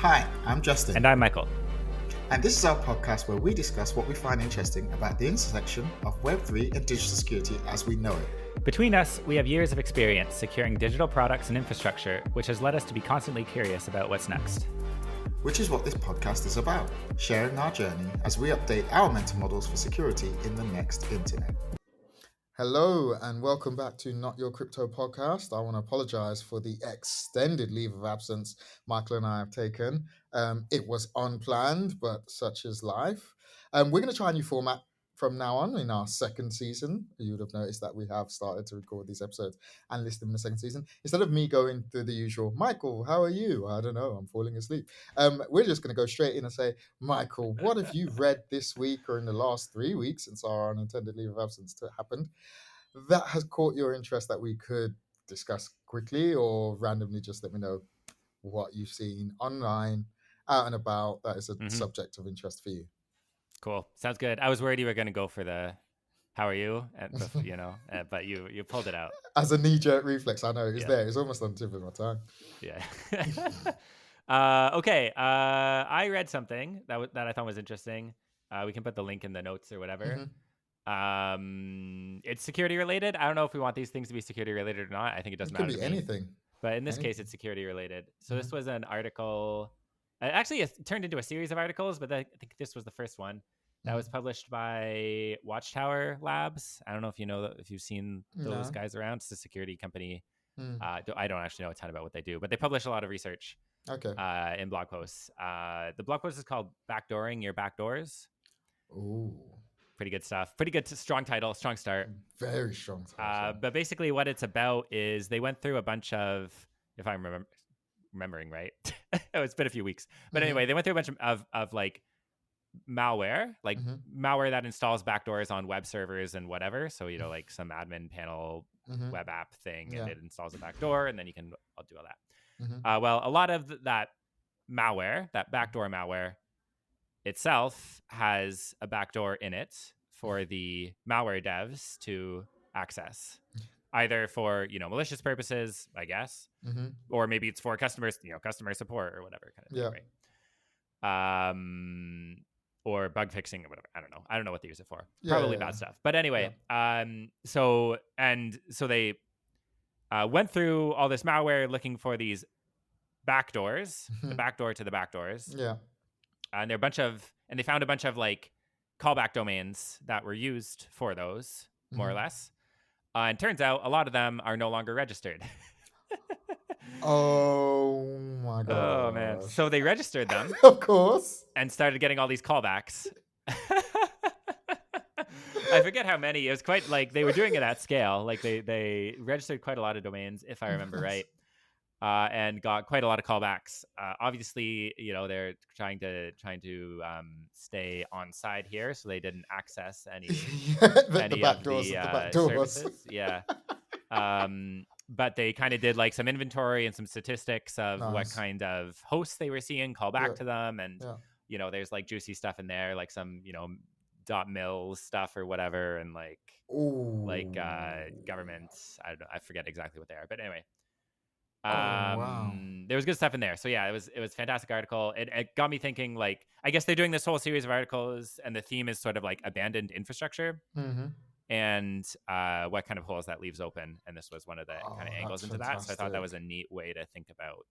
Hi, I'm Justin. And I'm Michael. And this is our podcast where we discuss what we find interesting about the intersection of Web3 and digital security as we know it. Between us, we have years of experience securing digital products and infrastructure, which has led us to be constantly curious about what's next. Which is what this podcast is about, sharing our journey as we update our mental models for security in the next internet. Hello and welcome back to Not Your Crypto podcast. I want to apologize for the extended leave of absence Michael and I have taken. It was unplanned, but such is life. We're going to try a new format from now on in our second season. You would have noticed that we have started to record these episodes and list them in the second season. Instead of me going through the usual, Michael, how are you? I don't know, I'm falling asleep. We're just going to go straight in and say, Michael, what have you read this week or in the last 3 weeks since our unintended leave of absence happened that has caught your interest that we could discuss quickly, or randomly just let me know what you've seen online, out and about, that is a subject of interest for you? Cool. Sounds good. I was worried you were going to go for the how are you, but you pulled it out. As a knee-jerk reflex, I know, it's there. It's almost on the tip of my tongue. Yeah. Okay. I read something that I thought was interesting. We can put the link in the notes or whatever. It's security related. I don't know if we want these things to be security related or not. I think it doesn't matter. It could be anything. But in this case, it's security related. So this was an article. Actually, it turned into a series of articles, but I think this was the first one that was published by Watchtower Labs. I don't know if you've seen those guys around. It's a security company. I don't actually know a ton about what they do, but they publish a lot of research. In blog posts. The blog post is called "Backdooring Your Backdoors." Ooh. Pretty good stuff. Pretty good. Strong title. Strong start. Very strong title. But basically what it's about is they went through a bunch of, if I'm remembering right, it's been a few weeks. But anyway, they went through a bunch of like malware, malware that installs backdoors on web servers and whatever. So, like some admin panel web app thing, and it installs a backdoor, and then I'll do all that. Well, a lot of that malware, that backdoor malware, itself has a backdoor in it for the malware devs to access, either for malicious purposes, I guess, or maybe it's for customers, customer support or whatever kind of thing, right? Or bug fixing or whatever. I don't know what they use it for. Probably bad stuff. But anyway, so they went through all this malware looking for these backdoors, the backdoor to the backdoors. Yeah. And they found a bunch of like callback domains that were used for those, more or less. And turns out a lot of them are no longer registered. Oh my god! Oh man! So they registered them, of course, and started getting all these callbacks. I forget how many. It was quite like they were doing it at scale. Like they registered quite a lot of domains, if I remember right. And got quite a lot of callbacks. Obviously, they're trying to stay on side here, so they didn't access any the back doors. Services. Yeah. But they kind of did like some inventory and some statistics of what kind of hosts they were seeing call back to them, and there's like juicy stuff in there, like some .mil stuff or whatever, and like government. I don't know. I forget exactly what they are, but anyway. There was good stuff in there. So yeah, it was a fantastic article. It got me thinking, like, I guess they're doing this whole series of articles and the theme is sort of like abandoned infrastructure and what kind of holes that leaves open. And this was one of the kind of angles into that. So I thought that was a neat way to think about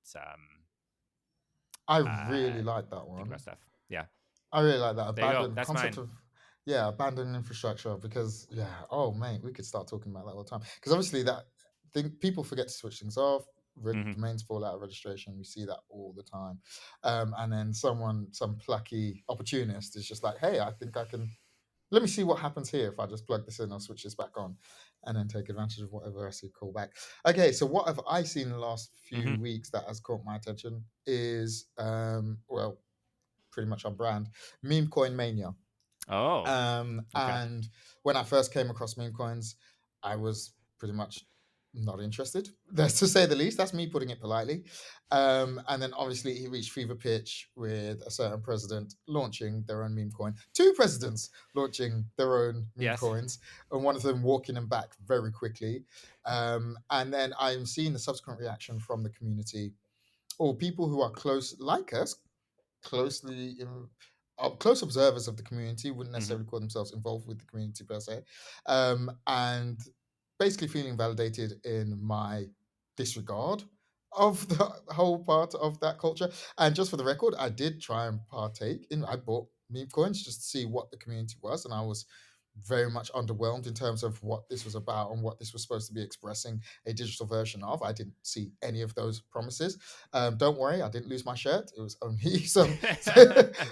I really like that one. Stuff. Yeah. I really like that. There you go. That's mine. Abandoned infrastructure, because mate, we could start talking about that all the time. Because obviously people forget to switch things off. Domains fall out of registration. We see that all the time. And then some plucky opportunist is just like, hey, I think I can, let me see what happens here if I just plug this in or switch this back on, and then take advantage of whatever I see call back. Okay, so what have I seen in the last few weeks that has caught my attention is, pretty much on brand, meme coin mania. And when I first came across meme coins, I was pretty much not interested. That's to say the least. That's me putting it politely. And then obviously he reached fever pitch with a certain president launching their own meme coin. 2 presidents launching their own meme coins, and one of them walking them back very quickly. And then I'm seeing the subsequent reaction from the community or people who are close, like us, closely close observers of the community, wouldn't necessarily call themselves involved with the community per se, and basically feeling validated in my disregard of the whole part of that culture. And just for the record, I did try and partake in. I bought meme coins just to see what the community was, and I was very much underwhelmed in terms of what this was about and what this was supposed to be expressing a digital version of. I didn't see any of those promises. Don't worry, I didn't lose my shirt. It was only some,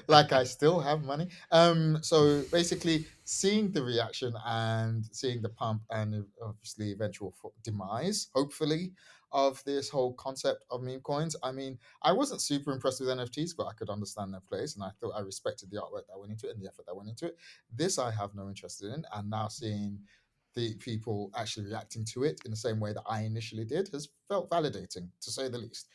like I still have money. So basically, seeing the reaction and seeing the pump and obviously eventual demise, hopefully, of this whole concept of meme coins. I mean, I wasn't super impressed with NFTs, but I could understand their place, and I thought I respected the artwork that went into it and the effort that went into it. This I have no interest in, and now seeing the people actually reacting to it in the same way that I initially did has felt validating, to say the least.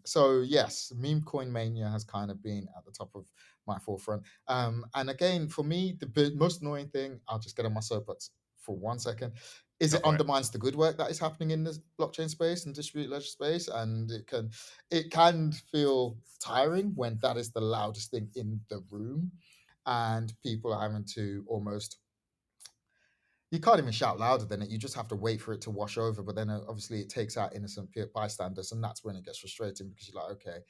So yes, meme coin mania has kind of been at the top of my forefront. And again, for me, the most annoying thing, I'll just get on my soapbox for 1 second, is Go it for it. undermines the good work that is happening in the blockchain space and distributed ledger space, and it can feel tiring when that is the loudest thing in the room, and people are having to almost, you can't even shout louder than it. You just have to wait for it to wash over. But then obviously it takes out innocent bystanders, and that's when it gets frustrating because you're like, okay,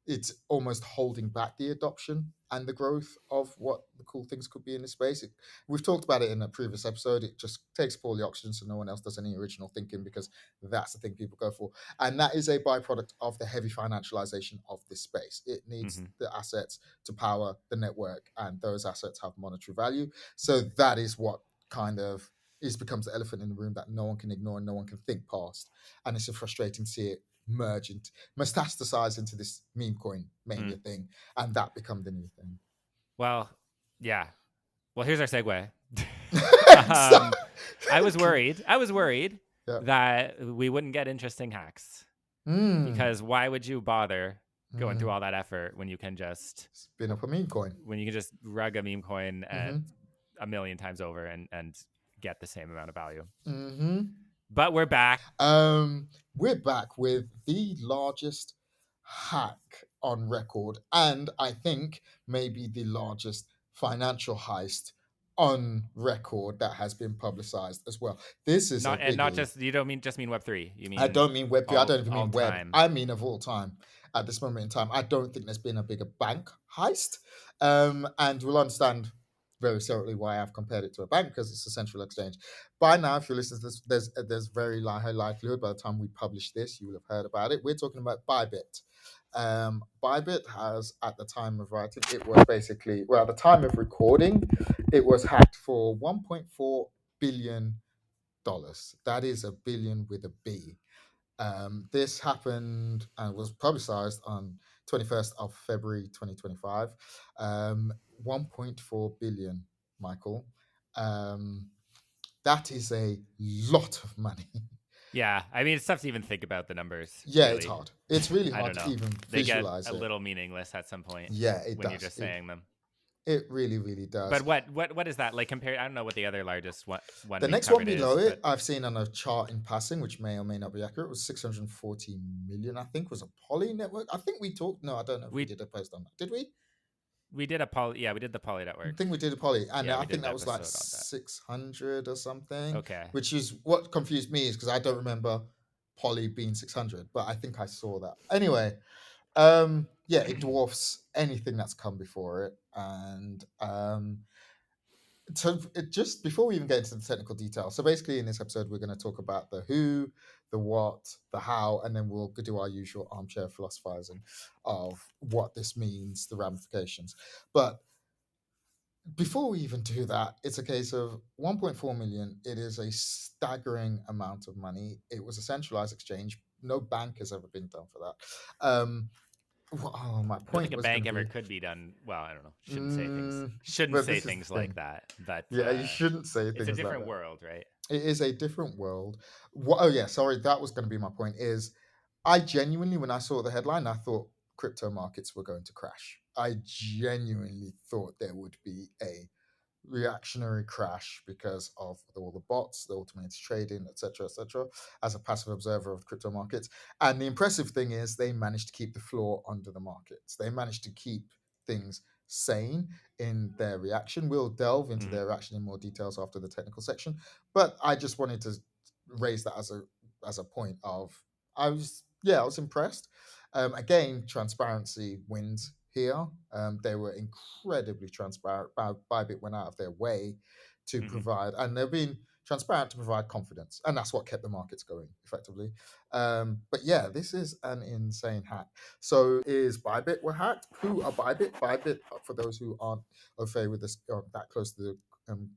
it's almost holding back the adoption and the growth of what the cool things could be in this space. We've talked about it in a previous episode. It just takes up all the oxygen, so no one else does any original thinking, because that's the thing people go for, and that is a byproduct of the heavy financialization of this space. It needs the assets to power the network, and those assets have monetary value. So that is what kind of becomes the elephant in the room that no one can ignore and no one can think past, and it's frustrating to see it merge and metastasize into this meme coin mania thing, and that become the new thing. Well, yeah. Well, here's our segue. Exactly. I was worried Yeah. that we wouldn't get interesting hacks, because why would you bother going through all that effort when you can just spin up a meme coin, rug a meme coin a million times over and get the same amount of value. But we're back. We're back with the largest hack on record, and I think maybe the largest financial heist on record that has been publicized as well. This is not a biggie. Not just, you don't just mean Web3. You mean, I don't mean Web3. I don't even mean web. Time. I mean of all time. At this moment in time, I don't think there's been a bigger bank heist. And we'll understand very certainly why I've compared it to a bank, because it's a central exchange. By now, if you listen to this, there's very high likelihood by the time we publish this, you will have heard about it. We're talking about ByBit. ByBit has, at the time of writing, it was basically, well, at the time of recording, it was hacked for $1.4 billion. That is a billion with a B. This happened and was publicized on 21st of February 2025. 1.4 billion, Michael. That is a lot of money. Yeah, I mean, it's tough to even think about the numbers. Yeah, really. it's hard. It's really hard to even visualize They get a little meaningless at some point. Yeah, it when does. You're just saying them. It really, really does. But what is that like compared? I don't know what the other largest one. The next one below it, I've seen on a chart in passing, which may or may not be accurate, was 640 million. I think was a Poly network. I think we talked. No, I don't know if we did a post on that. Did we? We did a Poly. Yeah, we did the Poly network. I think we did a Poly, and I think that was like 600 or something. Okay. Which is what confused me, is because I don't remember Poly being 600, but I think I saw that. Anyway, yeah, it dwarfs anything that's come before it, and so just before we even get into the technical details, so basically in this episode we're going to talk about the who, the what, the how, and then we'll do our usual armchair philosophizing of what this means, the ramifications. But before we even do that, it's a case of 1.4 million. It is a staggering amount of money. It was a centralized exchange. No bank has ever been done for that. My point. I don't think a bank ever could be done. Well, I don't know. Shouldn't say things like that. But yeah, you shouldn't say things. It's a different like world, right? It is a different world. Oh yeah, sorry. That was going to be my point. Is I genuinely, when I saw the headline, I thought crypto markets were going to crash. I genuinely thought there would be a reactionary crash because of all the bots, the automated trading, etc., as a passive observer of crypto markets. And the impressive thing is they managed to keep the floor under the markets. They managed to keep things sane in their reaction. We'll delve into their reaction in more details after the technical section, but I just wanted to raise that as a point of I was impressed. Again, transparency wins here. They were incredibly transparent. ByBit went out of their way to provide, and they've been transparent to provide confidence, and that's what kept the markets going effectively. But yeah, this is an insane hack. So is ByBit were hacked? Who are ByBit? ByBit, for those who aren't au fait with this, or that close to the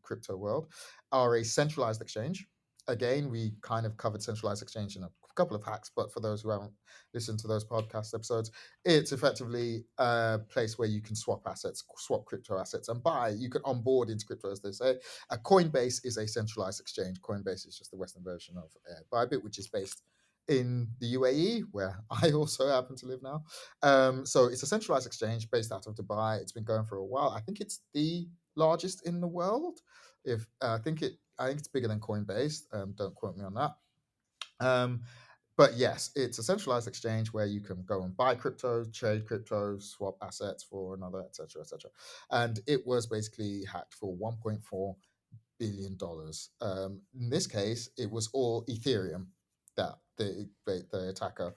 crypto world, are a centralized exchange. Again, we kind of covered centralized exchange in a couple of hacks, but for those who haven't listened to those podcast episodes, it's effectively a place where you can swap assets, swap crypto assets, and buy. You can onboard into crypto, as they say. A Coinbase is a centralized exchange. Coinbase is just the Western version of ByBit, which is based in the UAE, where I also happen to live now. So it's a centralized exchange based out of Dubai. It's been going for a while. I think it's the largest in the world. I think it's bigger than Coinbase. Don't quote me on that. But yes, it's a centralized exchange where you can go and buy crypto, trade crypto, swap assets for another, etc., etc. And it was basically hacked for $1.4 billion. In this case, it was all Ethereum that the attacker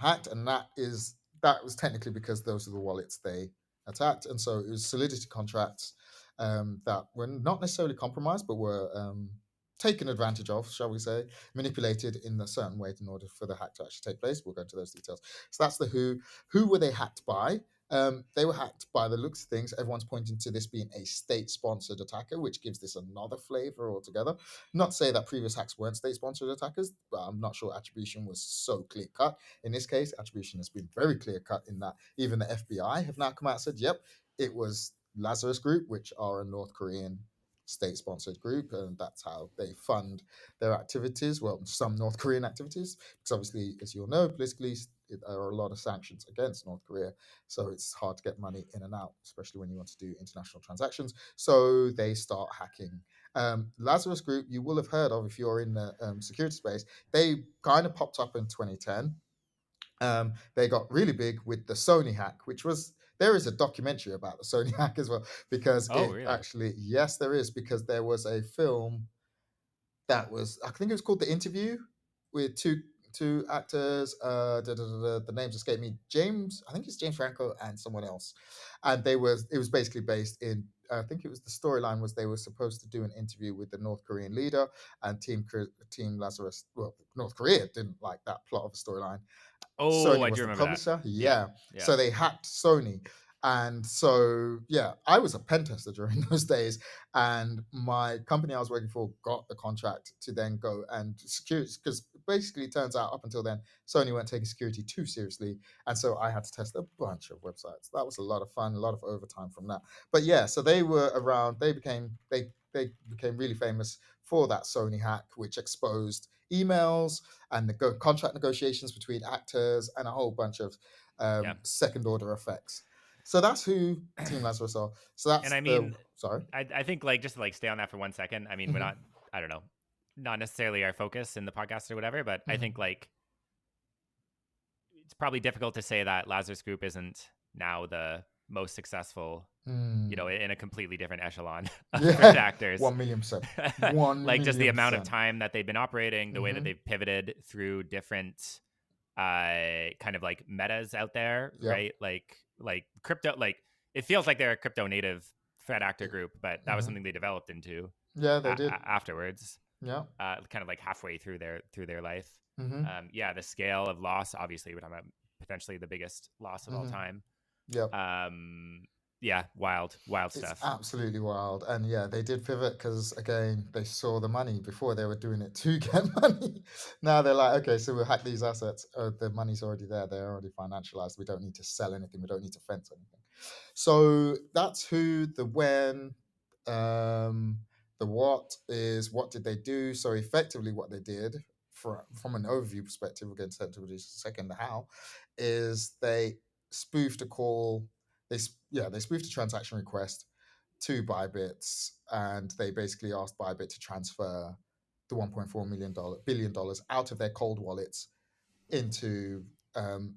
hacked, and that was technically because those are the wallets they attacked, and so it was Solidity contracts that were not necessarily compromised, but were taken advantage of, shall we say, manipulated in a certain way in order for the hack to actually take place. We'll go into those details. So that's the who. Who were they hacked by? They were hacked by the looks of things. Everyone's pointing to this being a state-sponsored attacker, which gives this another flavor altogether. Not to say that previous hacks weren't state-sponsored attackers, but I'm not sure attribution was so clear-cut. In this case, attribution has been very clear-cut in that even the FBI have now come out and said, yep, it was Lazarus Group, which are a North Korean state-sponsored group, and that's how they fund their activities. Well, some North Korean activities, because obviously, as you'll know, politically there are a lot of sanctions against North Korea, so it's hard to get money in and out, especially when you want to do international transactions. So they start hacking. Lazarus Group, you will have heard of if you're in the security space. They kind of popped up in 2010. They got really big with the Sony hack, which was there is a documentary about the Sony hack as well, because Really? actually, yes, there is, because there was a film that was, I think it was called The Interview, with two actors. The names escape me. I think it's James Franco and someone else, and it was basically based in. I think it was the storyline was they were supposed to do an interview with the North Korean leader, and Team Lazarus. Well, North Korea didn't like that plot of the storyline. Oh, Sony I was do the remember that. publisher. Yeah. Yeah. Yeah. So they hacked Sony. And so, yeah, I was a pen tester during those days. And my company I was working for got the contract to then go and security, because basically it turns out up until then, Sony weren't taking security too seriously. And so I had to test a bunch of websites. That was a lot of fun, a lot of overtime from that. But yeah, so they were around, they became really famous for that Sony hack, which exposed emails and the contract negotiations between actors and a whole bunch of Yeah. second order effects. So that's who Team Lazarus are. So that's And I mean, sorry. I think like just to like stay on that for 1 second. I mean, we're not, I don't know, not necessarily our focus in the podcast or whatever, but I think like it's probably difficult to say that Lazarus Group isn't now the most successful, in a completely different echelon of threat actors. 1,000,000%. Like just the amount of 1,000,000%. time that they've been operating, the way that they've pivoted through different kind of like metas out there, Yep. right? Like crypto, like it feels like they're a crypto native threat actor group, but that was something they developed into Yeah, they did. afterwards. Yeah. Kind of like halfway through their life. Mm-hmm. The scale of loss, obviously, we're talking about potentially the biggest loss of all time. Yep. Yeah, wild It's stuff. absolutely wild. And yeah, they did pivot because, again, they saw the money. Before they were doing it to get money. Now they're like, okay, so we'll hack these assets. Oh, the money's already there. They're already financialized. We don't need to sell anything. We don't need to fence anything. So that's who, the when, the what is, what did they do? So effectively what they did from an overview perspective, we're going to into a second, the how, is they spoofed a call. They spoofed a transaction request to ByBit, and they basically asked ByBit to transfer the $1.4 billion out of their cold wallets into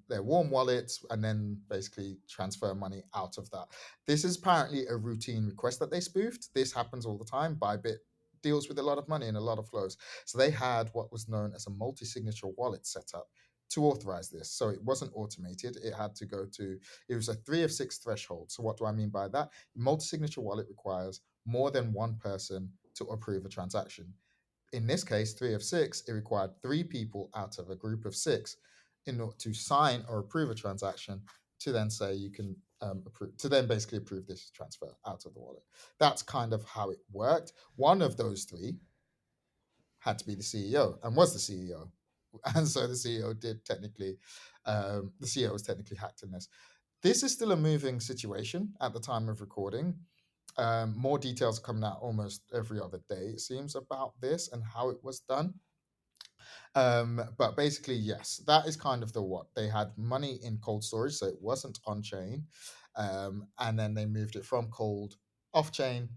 their warm wallets, and then basically transfer money out of that. This is apparently a routine request that they spoofed. This happens all the time. ByBit deals with a lot of money and a lot of flows. So they had what was known as a multi-signature wallet set up to authorize this. So it wasn't automated. It had to go to, it was a 3 of 6 threshold. So what do I mean by that? Multi-signature wallet requires more than one person to approve a transaction. In this case, 3 of 6, it required 3 people out of a group of 6 in order to sign or approve a transaction to then say you can approve, to then basically approve this transfer out of the wallet. That's kind of how it worked. One of those 3 had to be the CEO and was the CEO. And so the CEO did technically, the CEO was technically hacked in this. This is still a moving situation at the time of recording. More details coming out almost every other day, it seems, about this and how it was done. But basically, yes, that is kind of the what. They had money in cold storage, so it wasn't on chain. And then they moved it from cold off chain,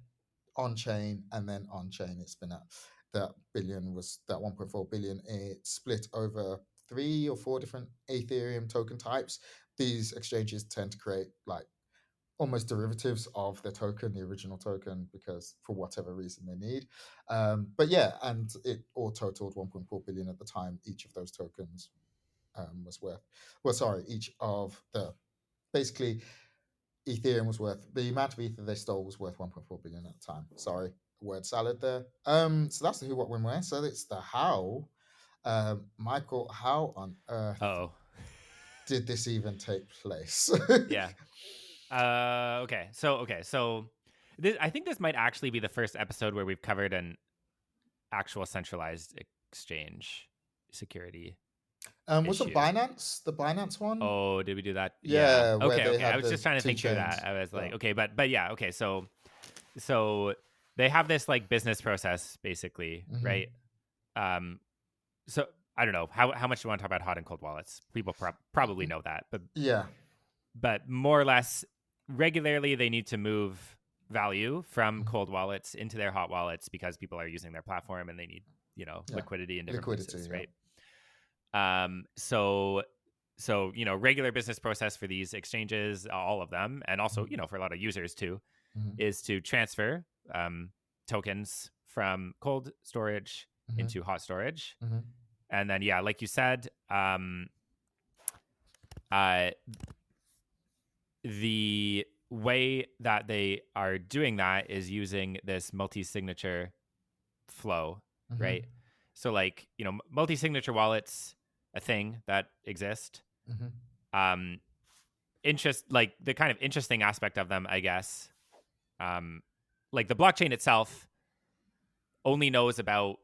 on chain, and then on chain. It's been at that 1.4 billion. It split over 3 or 4 different Ethereum token types. These exchanges tend to create like almost derivatives of the token, the original token, because for whatever reason they need. But yeah, and it all totaled 1.4 billion at the time. Each of those tokens was worth, well, sorry, each of the, basically Ethereum was worth, the amount of Ether they stole was worth 1.4 billion at the time. Sorry, word salad there. So that's the who, what, when, where. So it's the how. Michael, how on earth did this even take place? Yeah. Okay. So this, I think this might actually be the first episode where we've covered an actual centralized exchange security. Wasn't Binance the Binance one? Oh, did we do that? Yeah. Okay. I was just trying to think through that. I was like, okay, but yeah, okay. So they have this like business process basically, right? So I don't know how much do you want to talk about hot and cold wallets? People probably know that, but yeah. But more or less regularly, they need to move value from cold wallets into their hot wallets because people are using their platform and they need, liquidity in different places, right? So regular business process for these exchanges, all of them, and also for a lot of users too, is to transfer tokens from cold storage into hot storage, and then like you said, the way that they are doing that is using this multi-signature flow, right? So like, multi-signature wallets, a thing that exist. Like the kind of interesting aspect of them, I guess, like the blockchain itself only knows about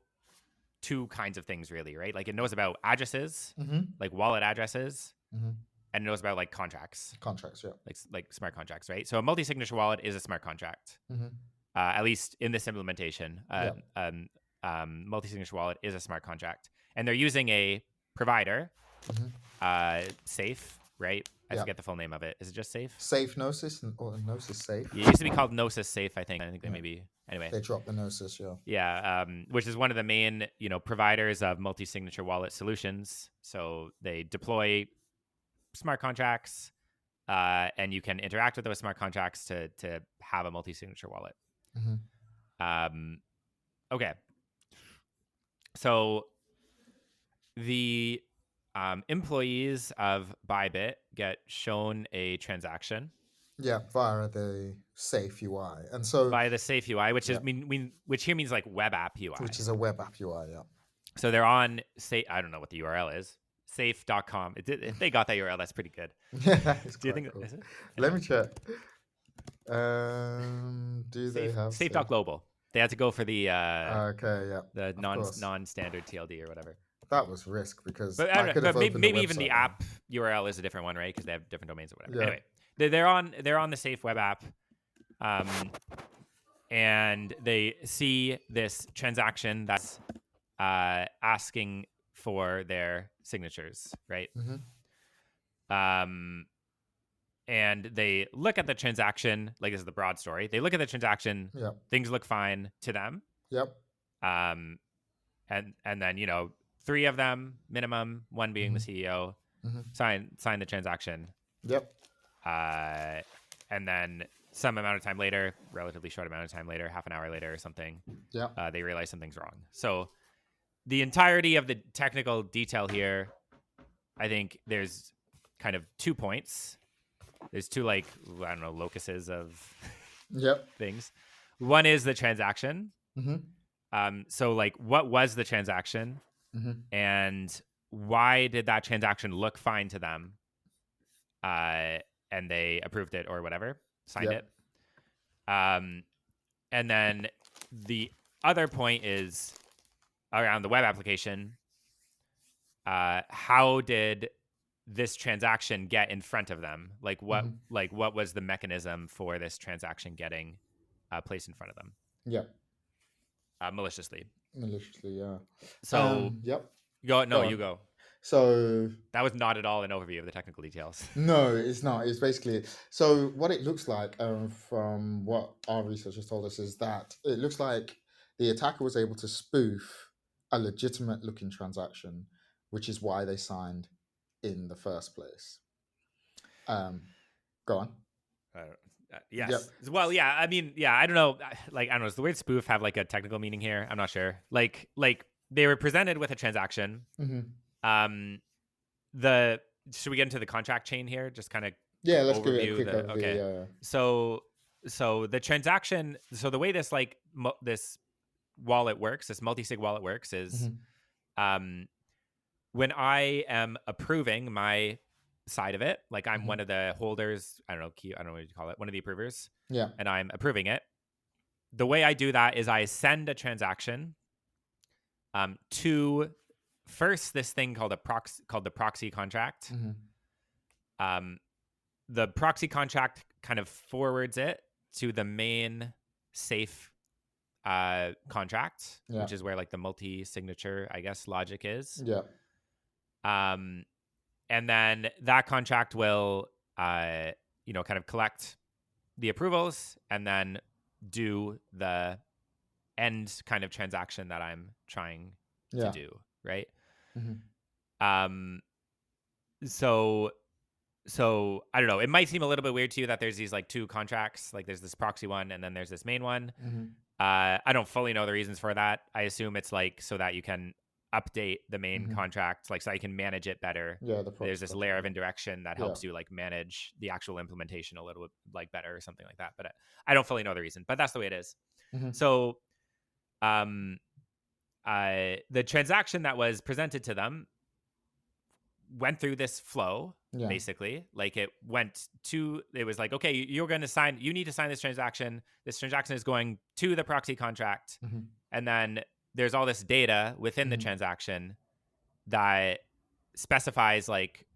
2 kinds of things really, right? Like it knows about addresses, like wallet addresses, and it knows about like contracts, yeah, like smart contracts, right? So a multi-signature wallet is a smart contract, at least in this implementation. Multi-signature wallet is a smart contract, and they're using a provider, Safe, right? I forget the full name of it. Is it just Safe? Safe Gnosis or Gnosis Safe? It used to be called Gnosis Safe, I think. They maybe anyway. They dropped the Gnosis, yeah. Yeah, which is one of the main providers of multi-signature wallet solutions. So they deploy smart contracts, and you can interact with those smart contracts to have a multi-signature wallet. Okay, so the employees of ByBit get shown a transaction. Yeah, via the Safe UI, and so via the Safe UI, which is which here means like web app UI, which is a web app UI. Yeah. So they're on I don't know what the URL is. Safe.com. If they got that URL, that's pretty good. Yeah, do you think cool. Is it? Let me check. Do they have Safe.global? They had to go for the the non-standard TLD or whatever. That was risk because but maybe even the app URL is a different one, right? Because they have different domains or whatever. Yeah. Anyway, they're on the Safe web app, and they see this transaction that's asking for their signatures, right? and they look at the transaction. Like, this is the broad story. They look at the transaction. Yep. Things look fine to them. Yep. And then, 3 of them minimum, one being the CEO, sign the transaction. Yep. And then some amount of time later, relatively short amount of time later, half an hour later or something, they realize something's wrong. So the entirety of the technical detail here, I think there's kind of 2 points. There's 2, like, I don't know, locuses of things. One is the transaction. So, like, what was the transaction? And why did that transaction look fine to them? And they approved it or whatever, signed it. And then the other point is around the web application. How did this transaction get in front of them? Like, what was the mechanism for this transaction getting placed in front of them? Maliciously. Yeah. So, you go. So that was not at all an overview of the technical details. No, it's not. It's basically, so what it looks like, from what our researchers told us, is that it looks like the attacker was able to spoof a legitimate looking transaction, which is why they signed in the first place. Go on. Yes. Yep. Well, yeah. I mean, yeah. I don't know. Like, I don't know. Does the word spoof have like a technical meaning here? I'm not sure. Like they were presented with a transaction. Should we get into the contract chain here? Just kind of let's give it a quick overview. Okay. Yeah. So the transaction. So the way this this wallet works, this multisig wallet works, is when I am approving my side of it, like I'm one of the holders, I don't know what you call it, one of the approvers, and I'm approving it. The way I do that is I send a transaction to first this thing called the proxy contract. The proxy contract kind of forwards it to the main safe contract, which is where like the multi-signature, I guess, logic is. And then that contract will, kind of collect the approvals and then do the end kind of transaction that I'm trying to do, right? So I don't know. It might seem a little bit weird to you that there's these like 2 contracts, like there's this proxy one and then there's this main one. I don't fully know the reasons for that. I assume it's like so that you can update the main contract, like so you can manage it better. There's this layer of indirection that helps you like manage the actual implementation a little bit like better or something like that. But I don't fully know the reason, but that's the way it is. So the transaction that was presented to them went through this flow, basically. Like it was like, okay, you need to sign this transaction. This transaction is going to the proxy contract. And then there's all this data within the transaction that specifies like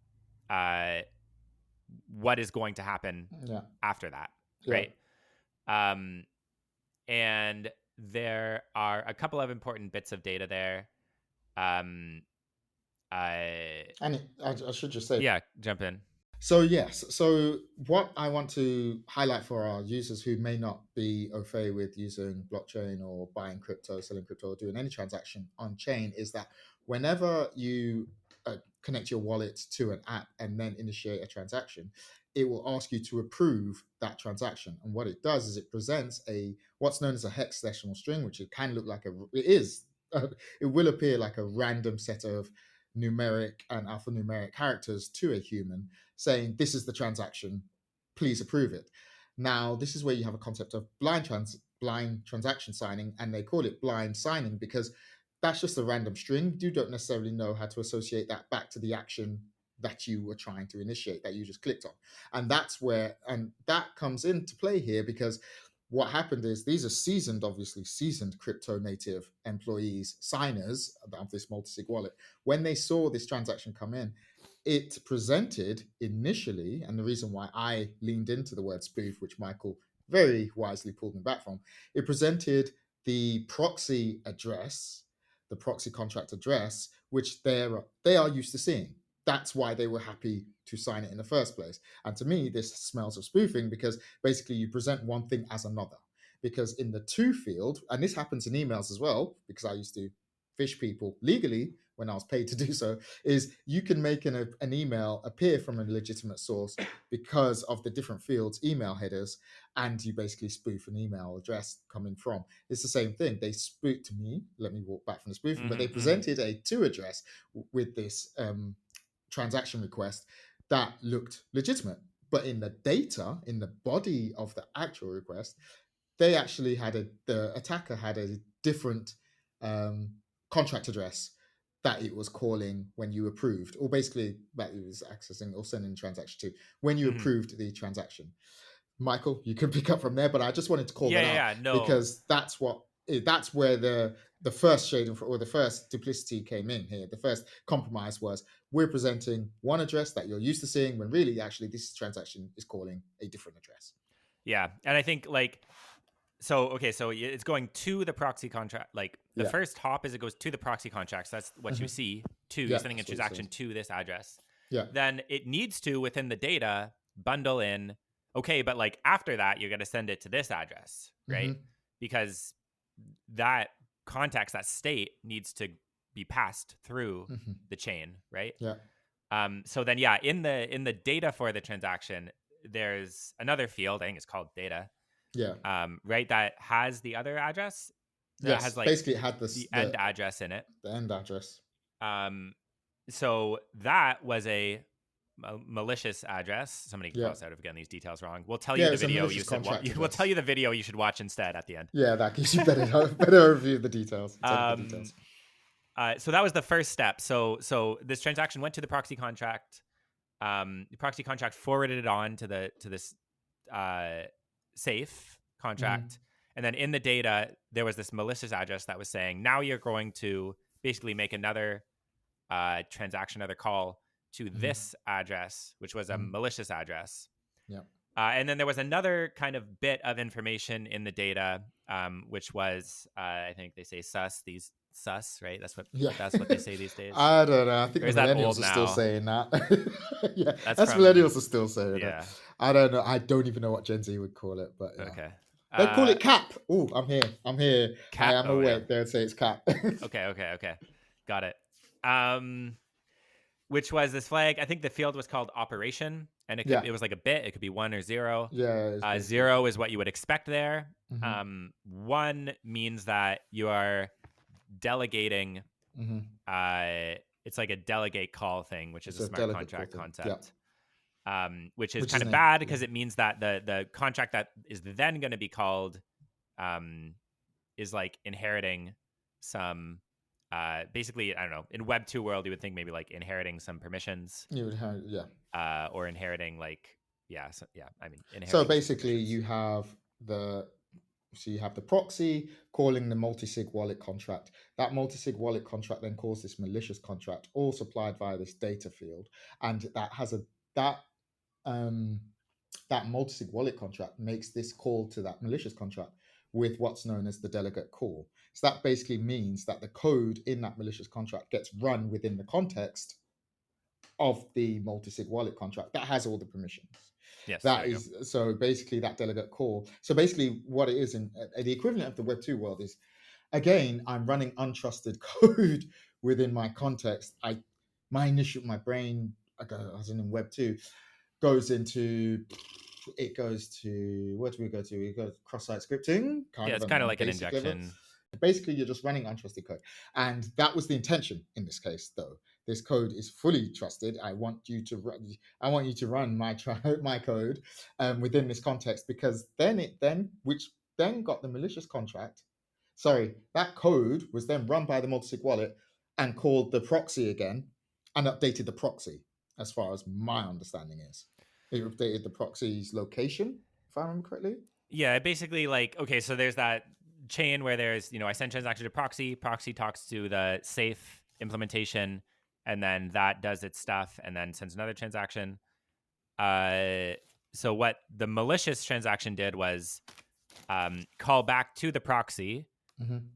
what is going to happen after that, right? And there are a couple of important bits of data there. And I should just say, jump in. So yes, so what I want to highlight for our users who may not be au fait with using blockchain or buying crypto, selling crypto, or doing any transaction on chain is that whenever you connect your wallet to an app and then initiate a transaction, it will ask you to approve that transaction. And what it does is it presents what's known as a hexadecimal string, which it can look like it will appear like a random set of numeric and alphanumeric characters to a human saying, this is the transaction, please approve it. Now, this is where you have a concept of blind transaction signing, and they call it blind signing because that's just a random string. You don't necessarily know how to associate that back to the action that you were trying to initiate, that you just clicked on. And that comes into play here because what happened is these are obviously seasoned crypto native employees, signers of this multisig wallet. When they saw this transaction come in, it presented initially, and the reason why I leaned into the word spoof, which Michael very wisely pulled me back from, it presented the proxy address, the proxy contract address, which they are used to seeing. that's why they were happy to sign it in the first place. And to me, this smells of spoofing, because basically you present one thing as another. Because in the to field, and this happens in emails as well, because I used to fish people legally when I was paid to do so, is you can make an email appear from a legitimate source because of the different fields, email headers, and you basically spoof an email address coming from. It's the same thing. They spoofed to me. Let me walk back from the spoofing, but they presented a to address with this transaction request that looked legitimate. But in the data, in the body of the actual request, they actually had the attacker had a different contract address that it was calling when you approved, or basically that it was accessing or sending the transaction to when you approved the transaction. Michael, you can pick up from there, but I just wanted to call that out because that's where the first shade or the first duplicity came in here. The first compromise was we're presenting one address that you're used to seeing when really actually this transaction is calling a different address. Yeah, and I think so it's going to the proxy contract. Like the first hop is it goes to the proxy contract. So that's what you see. You're sending a transaction to this address. Yeah. Then it needs to, within the data, bundle in, okay, but like after that, you're going to send it to this address, right? Because that context, that state needs to be passed through the chain, right? Yeah. So then, in the data for the transaction, there's another field, I think it's called data. Yeah. Right. That has the other address. That has basically it had the end address in it. The end address. So that was a malicious address. Somebody cross out if again these details wrong. We'll tell you the video you should watch. We'll tell you the video you should watch instead at the end. Yeah, that gives you better review of the details. So that was the first step. So this transaction went to the proxy contract. The proxy contract forwarded it on to this safe contract. And then in the data, there was this malicious address that was saying, now you're going to basically make another transaction, another call to this address, which was a malicious address. Yeah. And then there was another kind of bit of information in the data, which was, I think they say sus, right? That's what they say these days. I don't know. I think the millennials are still saying that. That's millennials are still saying that. I don't know. I don't even know what Gen Z would call it, but okay. They call it cap. Oh, I'm here. Cap? I am awake. They would say it's cap. Okay. Got it. Which was this flag. I think the field was called operation, and it was like a bit. It could be 1 or 0. Yeah. 0 is what you would expect there. 1 means that you are delegating. It's like a delegate call thing, which is a smart contract concept. Which is kind of bad because it means that the contract that is then going to be called is like inheriting some basically, I don't know, in Web 2 world you would think maybe like inheriting some permissions. You would have or inheriting inheriting. So basically you have the proxy calling the multisig wallet contract. That multisig wallet contract then calls this malicious contract, all supplied via this data field, and that has that multisig wallet contract makes this call to that malicious contract with what's known as the delegate call. So that basically means that the code in that malicious contract gets run within the context of the multisig wallet contract that has all the permissions. Yes, that is go. So basically that delegate call. So basically what it is in the equivalent of the Web 2 world is, again, I'm running untrusted code within my context. My brain, as in Web 2, goes to where do we go to? We go cross-site scripting. It's kind of like an injection. Level. Basically, you're just running untrusted code, and that was the intention in this case. Though this code is fully trusted, I want you to run my code within this context, because which then got the malicious contract. Sorry, that code was then run by the multisig wallet and called the proxy again and updated the proxy, as far as my understanding is. It updated the proxy's location, if I remember correctly. Yeah, basically so there's that chain where there's, I send transaction to proxy talks to the safe implementation, and then that does its stuff and then sends another transaction. So what the malicious transaction did was call back to the proxy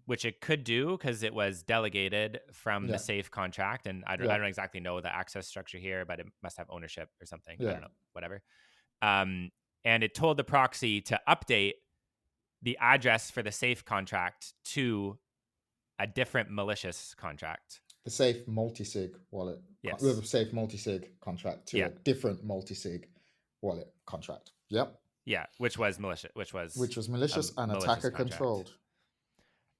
which it could do because it was delegated from the Yeah. safe contract. And I Yeah. don't exactly know the access structure here, but it must have ownership or something. I Yeah. don't know, whatever. And it told the proxy to update the address for the safe contract to a different malicious contract. The safe multisig wallet, Yes. the safe multisig contract to Yeah. a different multisig wallet contract. Yep. Yeah. Which was malicious, which was Which was a malicious and malicious attacker contract. controlled.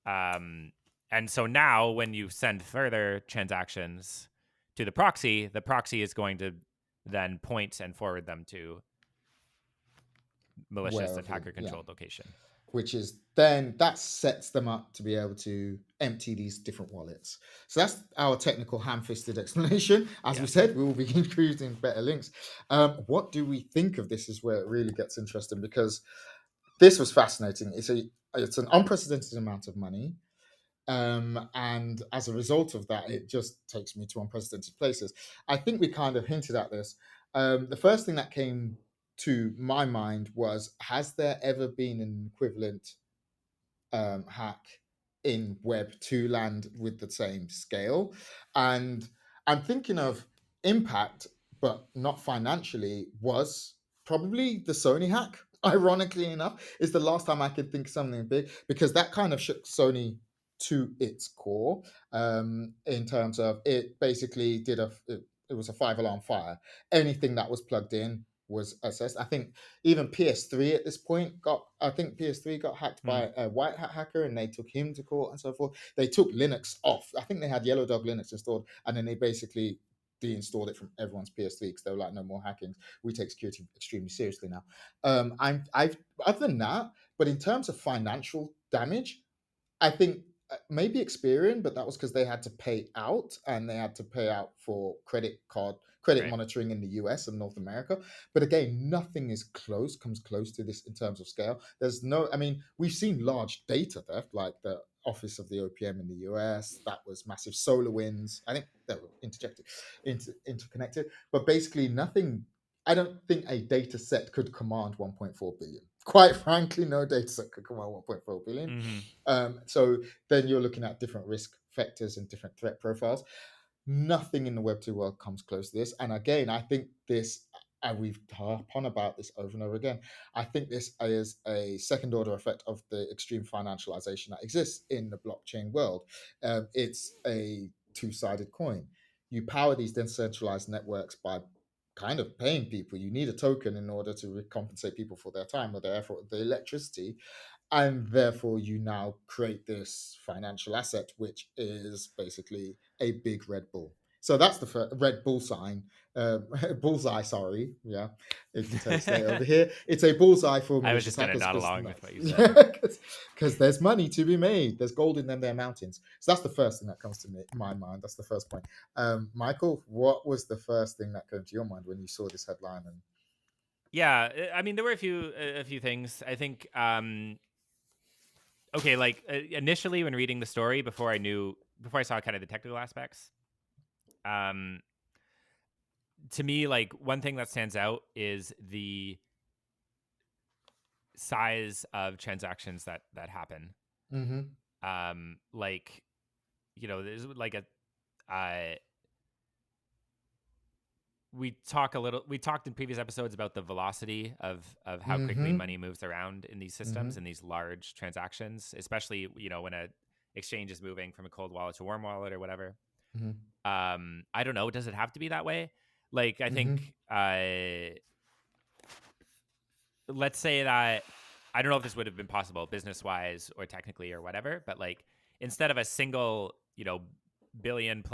And so now when you send further transactions to the proxy is going to then point and forward them to malicious Wherever, attacker yeah. controlled location. Which is then that sets them up to be able to empty these different wallets. So that's our technical ham-fisted explanation. As we said, we will be including better links. What do we think of this is where it really gets interesting, because this was fascinating. It's an unprecedented amount of money. And as a result of that, it just takes me to unprecedented places. I think we kind of hinted at this. The first thing that came to my mind was, has there ever been an equivalent hack in Web 2 land with the same scale? And I'm thinking of impact, but not financially, was probably the Sony hack. Ironically enough, is the last time I could think of something big, because that kind of shook Sony to its core, in terms of it basically it was a 5 alarm fire. Anything that was plugged in was assessed. I think even PS3 at this point PS3 got hacked by a white hat hacker, and they took him to court and so forth. They took Linux off. I think they had Yellow Dog Linux installed, and then they basically deinstalled it from everyone's PS3 because they were like, no more hacking. We take security extremely seriously now. I've other than that, but in terms of financial damage, I think maybe Experian, but that was because they had to pay out, and they had to pay out for credit monitoring in the US and North America. But again, nothing comes close to this in terms of scale. There's no, I mean, we've seen large data theft, like the office of the OPM in the US. That was massive. SolarWinds, I think they were interconnected, but basically nothing. I don't think a data set could command 1.4 billion. Quite frankly, no data set could command 1.4 billion. So then you're looking at different risk factors and different threat profiles. Nothing in the Web 2 world comes close to this. And again, I think this, and we've harped on about this over and over again, I think this is a second order effect of the extreme financialization that exists in the blockchain world. It's a two-sided coin. You power these decentralized networks by kind of paying people. You need a token in order to compensate people for their time or their effort, the electricity, and therefore you now create this financial asset, which is basically a big Red Bull. So that's the Red Bull sign, bullseye. Sorry, yeah. If you say over here, it's a bullseye for I was malicious just going to hackers, nod because along with what you said. because there's money to be made. There's gold in them there mountains. So that's the first thing that comes to my mind. That's the first point. Michael, what was the first thing that came to your mind when you saw this headline? And Yeah, I mean, there were a few things. I think okay, like initially when reading the story, before I saw kind of the technical aspects, to me, like one thing that stands out is the size of transactions that happen. Like, there's like we talked in previous episodes about the velocity of how quickly money moves around in these systems and these large transactions, especially when a exchange is moving from a cold wallet to warm wallet or whatever. I don't know, does it have to be that way? Like, I think let's say that, I don't know if this would have been possible business wise or technically or whatever, but like instead of a single $1 billion+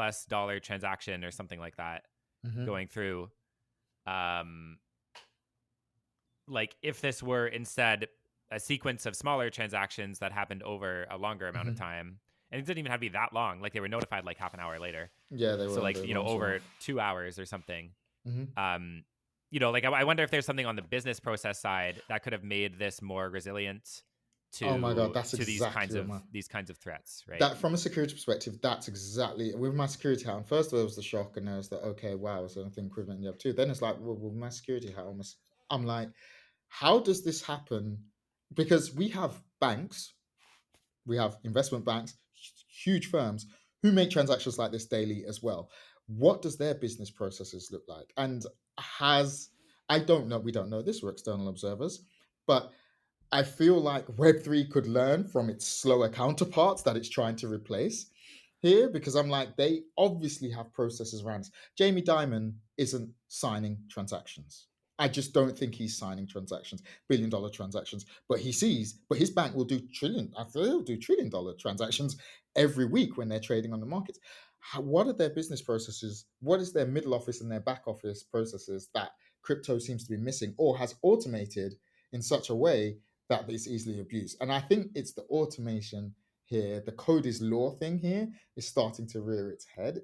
transaction or something like that going through, like if this were instead a sequence of smaller transactions that happened over a longer amount of time, and it didn't even have to be that long, like they were notified like half an hour later, yeah, they were. So like over 2 hours or something. Like I wonder if there's something on the business process side that could have made this more resilient to, oh my god, that's to exactly these kinds of threats, right? That, from a security perspective, that's exactly with my security hat on. First of all, it was the shock, and there was the, okay, wow, is there anything equivalent in the other two? Then it's like, well, with my security hat on, I'm like, how does this happen? Because we have banks we have investment banks, huge firms who make transactions like this daily as well. What does their business processes look like? And I don't know, we don't know this, we're external observers, but I feel like Web3 could learn from its slower counterparts that it's trying to replace here, because I'm like, they obviously have processes around this. Jamie Dimon isn't signing transactions. I just don't think he's signing transactions, billion-dollar transactions. But his bank will do they'll do trillion-dollar transactions every week when they're trading on the markets. What are their business processes? What is their middle office and their back office processes that crypto seems to be missing or has automated in such a way that is easily abused? And I think it's the automation here, the code is law thing here is starting to rear its head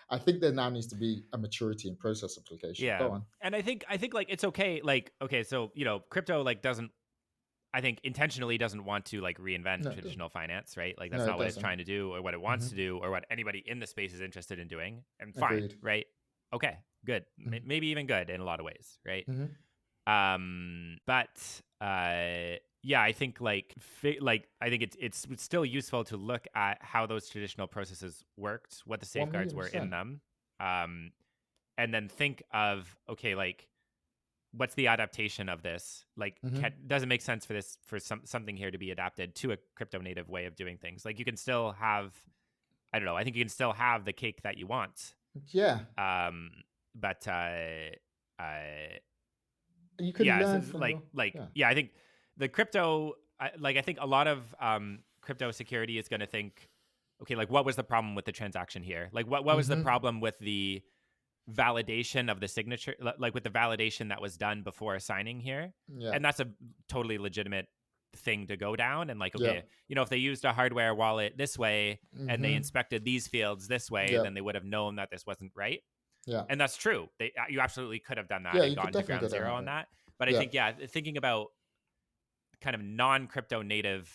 I think there now needs to be a maturity in process application. Yeah. Go on. And I think like it's okay. Like, okay, so crypto like doesn't, I think, intentionally doesn't want to like reinvent No, traditional finance, right? Like that's no, it not what it's doesn't. trying to do or what it wants Hmm. to do or what anybody in the space is interested in doing. And fine, Agreed. right? Okay, good. Hmm. Maybe even good in a lot of ways, right? Hmm. But yeah, I think I think it's still useful to look at how those traditional processes worked, what the 1 safeguards million were in percent. them, and then think of, okay, like what's the adaptation of this? Like, Hmm. does it make sense for this for something here to be adapted to a crypto native way of doing things? Like, you can still have, I don't know, I think you can still have the cake that you want, Yeah, but you can yeah, so learn it's from your yeah. yeah, I think the crypto, I think a lot of crypto security is going to think, okay, like what was the problem with the transaction here? Like what was the Hmm. problem with the validation of the signature, like with the validation that was done before signing here? Yeah. And that's a totally legitimate thing to go down. And like, Yeah. okay, if they used a hardware wallet this way and they Hmm. inspected these fields this way, Yeah. then they would have known that this wasn't right. Yeah. And that's true. You absolutely could have done that Yeah, and you could gone to definitely ground go down zero that on route. that. But I Yeah. think, yeah, thinking about kind of non-crypto native,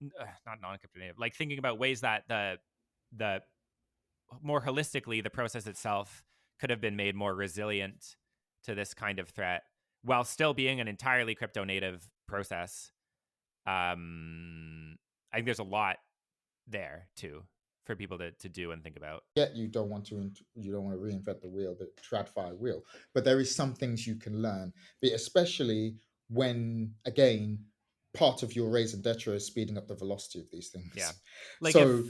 not non-crypto native, like thinking about ways that the more holistically the process itself could have been made more resilient to this kind of threat while still being an entirely crypto native process. I think there's a lot there too for people to do and think about. Yet you don't want to reinvent the wheel, the tradfi wheel, but there is some things you can learn, especially when again part of your raison d'etre is speeding up the velocity of these Yeah, things. like So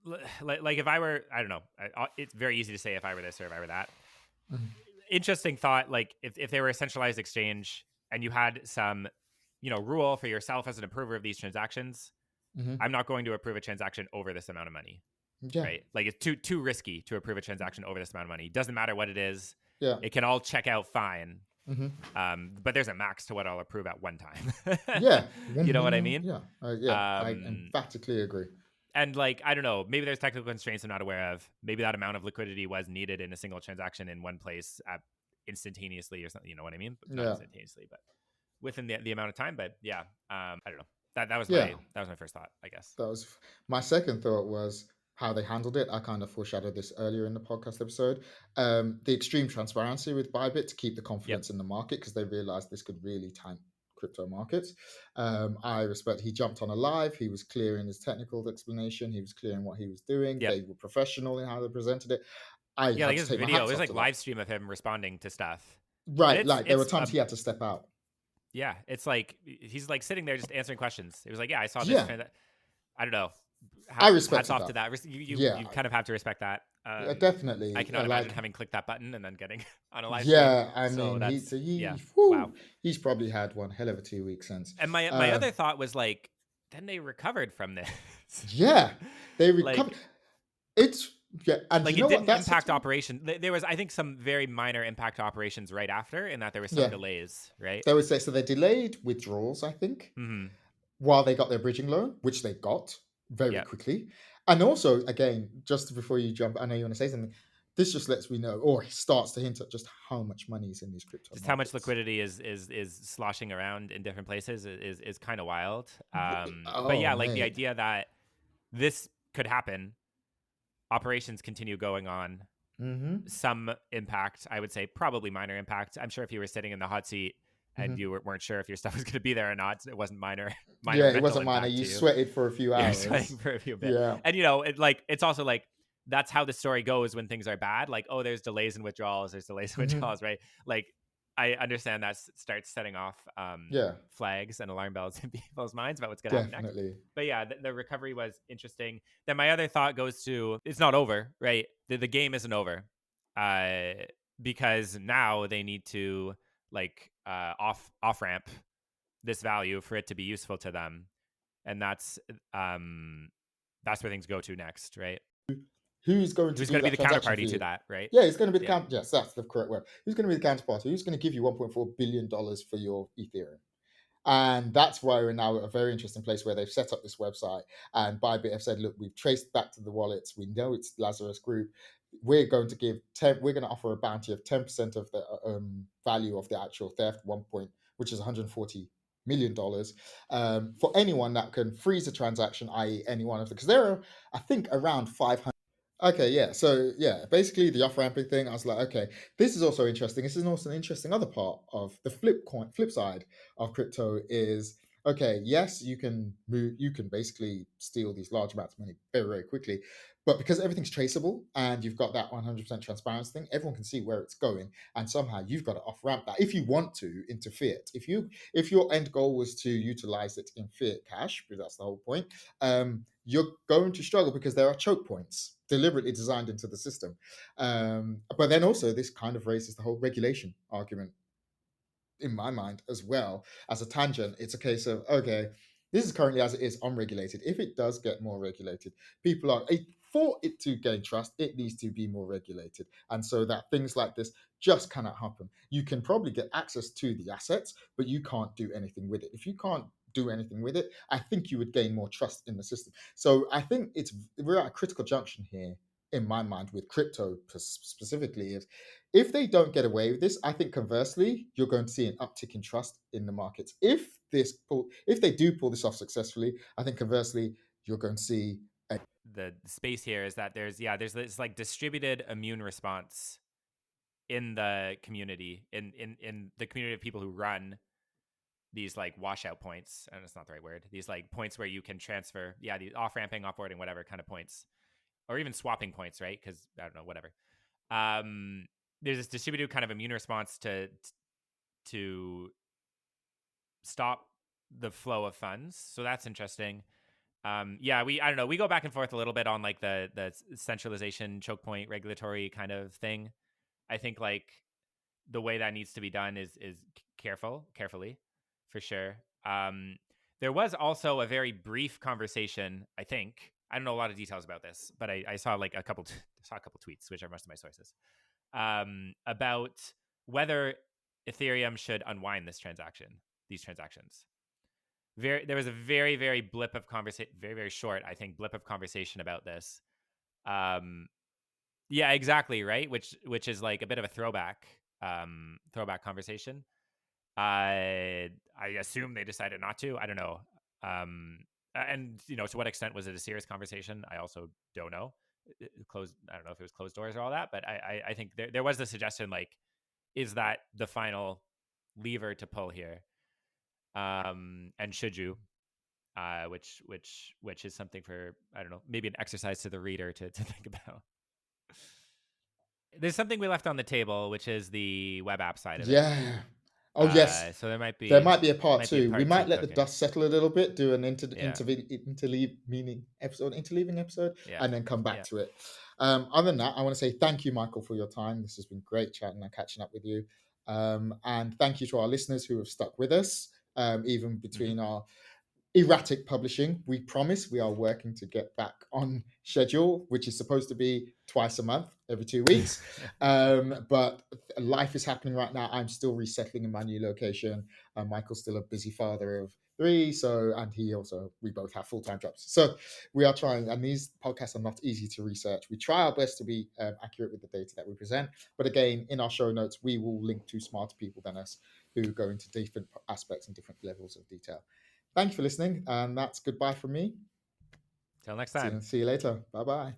if I were, I don't know, it's very easy to say if I were this or if I were that. mhm, Interesting thought. Like if they were a centralized exchange and you had some rule for yourself as an approver of these transactions, mhm, I'm not going to approve a transaction over this amount of money, yeah, right? Like it's too risky to approve a transaction over this amount of money. Doesn't matter what it is, yeah, it can all check out fine. mhm, But there's a max to what I'll approve at one time. yeah, You know what I 1 million, mean? yeah, yeah, I Um, emphatically agree. and like, I don't know, maybe there's technical constraints I'm not aware of. Maybe that amount of liquidity was needed in a single transaction in one place instantaneously or something. You know what I mean? Not Yeah, instantaneously, but within the amount of time. But yeah, I don't know. That was yeah. my first thought, I guess. That was my second thought was how they handled it. I kind of foreshadowed this earlier in the podcast episode. The extreme transparency with ByBit to keep the Yep. confidence in the market because they realized this could really tank crypto markets. I respect he jumped on a live. He was clear in his technical explanation. He was clear in what he was doing. Yep. They were professional in how they presented it. I Yeah, had like to his take my video, it hats was off like to that. live stream of him responding to stuff, and Right, like there were times he had to step out. yeah, it's like he's like sitting there just answering questions. It was like, yeah, I saw this. Yeah, I don't know. I Hats respected off that. to that. You Yeah, you kind of have to respect that. I definitely. cannot imagine Like having clicked that button and then getting on a live stream. yeah, I So mean, that's, yeah, wow. he's probably had one hell of a 2 week since. And my other thought was like, then they recovered from this. Yeah, they recovered. like It's yeah, and you it know what? didn't That's the impact thing. operation. There was, I think, some very minor impact to operations right after, in that there was some Yeah, delays, right? they would say so. They delayed withdrawals, I think, Mm-hmm. while they got their bridging loan, which they got very Yeah. quickly. And also, again, just before you jump, I know you want to say something. This just lets me know, or starts to hint at just how much money is in these crypto Just how much markets. liquidity is sloshing around in different places is kind of wild. But Oh, yeah, like the mate. idea that this could happen, operations continue going on, Mm-hmm. some impact, I would say probably minor impact. I'm sure if you were sitting in the hot seat and you weren't sure if your stuff was going to be there or not. It wasn't minor Yeah, it mental wasn't minor. impact You to you. sweated for a few You're hours. sweating for a few bit. Yeah. And it's also like that's how the story goes when things are bad. Like, oh, there's delays in withdrawals, there's delays in withdrawals, right? Like, I understand that starts setting off flags and alarm bells in people's minds about what's going to happen next. But yeah, the recovery was interesting. Then my other thought goes to, it's not over, right? The game isn't over, because now they need to like off ramp this value for it to be useful to them, and that's where things go to next, right? Who's going to be the counterparty to that, right? Yeah, it's going to be the yes, that's the correct word. Who's going to be the counterparty? Who's going to give you $1.4 billion for your Ethereum? And that's why we're now at a very interesting place where they've set up this website, and ByBit have said, look, we've traced back to the wallets. We know it's Lazarus Group. We're going to give we're going to offer a bounty of 10% of the value of the actual theft, which is $140 million, for anyone that can freeze a transaction, i.e. any one of them, because there are, I think, around 500. Okay, yeah. So yeah, basically the off-ramping thing, I was like, okay, this is also interesting. This is also an interesting other part of the flip side of crypto is, okay, yes, you can basically steal these large amounts of money very, very quickly. But because everything's traceable and you've got that 100% transparency thing, everyone can see where it's going. And somehow you've got to off-ramp that if you want to into fiat. If your end goal was to utilize it in fiat cash, because that's the whole point, you're going to struggle because there are choke points deliberately designed into the system. But then also this kind of raises the whole regulation argument in my mind as well. As a tangent, it's a case of, okay, this is currently as it is unregulated. If it does get more regulated, for it to gain trust, it needs to be more regulated. And so that things like this just cannot happen. You can probably get access to the assets, but you can't do anything with it. If you can't do anything with it, I think you would gain more trust in the system. So I think we're at a critical junction here in my mind with crypto specifically. If they don't get away with this, I think conversely, you're going to see an uptick in trust in the markets. If they do pull this off successfully, I think conversely, you're going to see the space here is that there's this like distributed immune response in the community, in the community of people who run these like washout points, and it's not the right word, these like points where you can transfer, the off-ramping, off-boarding, whatever kind of points, or even swapping points, right? Because I don't know, whatever. There's this distributed kind of immune response to stop the flow of funds, so that's interesting. I don't know, we go back and forth a little bit on like the centralization, choke point, regulatory kind of thing. I think like the way that needs to be done is carefully, for sure. There was also a very brief conversation, I think. I don't know a lot of details about this, but I saw like a couple tweets, which are most of my sources, about whether Ethereum should unwind these transactions. There was a very, very blip of conversation, very, very short, I think, blip of conversation about this. Yeah, exactly, right. Which is like a bit of a throwback conversation. I assume they decided not to. I don't know. And to what extent was it a serious conversation? I also don't know. Closed. I don't know if it was closed doors or all that, but I think there was the suggestion, like, is that the final lever to pull here? And should you? Which is something for, I don't know, maybe an exercise to the reader to think about. There's something we left on the table, which is the web app side of it. Yeah. Oh, yes. So there might be a part two. We might let the dust settle a little bit, do an interleaving episode, and then come back to it. Other than that, I want to say thank you, Michael, for your time. This has been great chatting and catching up with you. And thank you to our listeners who have stuck with us, even between our erratic publishing. We promise we are working to get back on schedule, which is supposed to be twice a month, every 2 weeks. But life is happening right now. I'm still resettling in my new location. Michael's still a busy father of 3, and we both have full-time jobs. So we are trying, and these podcasts are not easy to research. We try our best to be accurate with the data that we present. But again, in our show notes, we will link to smarter people than us who go into different aspects and different levels of detail. Thank you for listening, and that's goodbye from me. Till next time. See you later. Bye-bye.